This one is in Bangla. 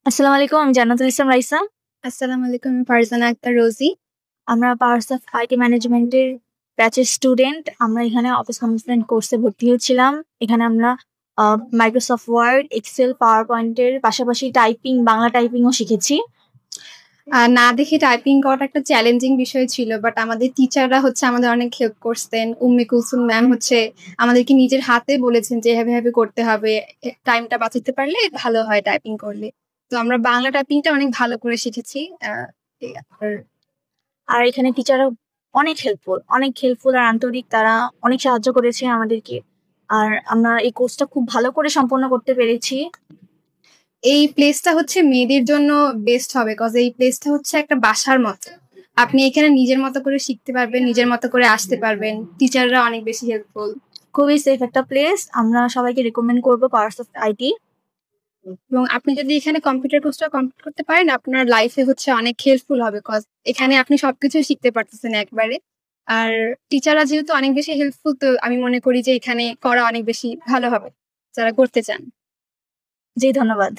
আসসালামু আলাইকুম, আমি জান্নাতুল ইসলাম রাইসা। আসসালামু আলাইকুম, আমি ফারজানা আক্তার রোজি। আমরা পাওয়ার্স অফ আইটি ম্যানেজমেন্টের ব্যাচের স্টুডেন্ট। আমরা এখানে অফিস ম্যানেজমেন্ট কোর্সে ভর্তি হয়েছিলাম। এখানে আমরা মাইক্রোসফট ওয়ার্ড, এক্সেল, পাওয়ার পয়েন্টের পাশাপাশি টাইপিং, বাংলা টাইপিংও শিখেছি। না দেখে টাইপিং করাটা একটা চ্যালেঞ্জিং বিষয় ছিল, বাট আমাদের টিচাররা হচ্ছে আমাদের অনেক হেল্প করতেন। উম্মে কুলসুম ম্যাম হচ্ছে আমাদেরকে নিজের হাতে বলেছেন যে এভাবে এভাবে করতে হবে, টাইমটা বাঁচাতে পারলে ভালো হয় টাইপিং করলে। তো আমরা বাংলা টাইপিংটা অনেক ভালো করে শিখেছি। আর এখানে টিচাররা অনেক হেল্পফুল আর আন্তরিক। তারা অনেক সাহায্য করেছে আমাদেরকে। আর আমরা এই কোর্সটা খুব ভালো করে সম্পন্ন করতে পেরেছি। এই প্লেসটা হচ্ছে মেয়েদের জন্য বেস্ট হবে, কজ এই প্লেসটা হচ্ছে একটা বাসার মতো। আপনি এখানে নিজের মতো করে শিখতে পারবেন, নিজের মতো করে আসতে পারবেন। টিচাররা অনেক বেশি হেল্পফুল। খুবই সেফ একটা প্লেস। আমরা সবাইকে রেকমেন্ড করবো পাওয়ার্স অফ আইটি। এবং আপনি যদি এখানে কম্পিউটার কোর্সটা কমপ্লিট করতে পারেন, আপনার লাইফে হচ্ছে অনেক হেল্পফুল হবে, কজ এখানে আপনি সবকিছু শিখতে পারতেছেন একবারে। আর টিচাররা যেহেতু অনেক বেশি হেল্পফুল, তো আমি মনে করি যে এখানে করা অনেক বেশি ভালো হবে যারা করতে চান। জি, ধন্যবাদ।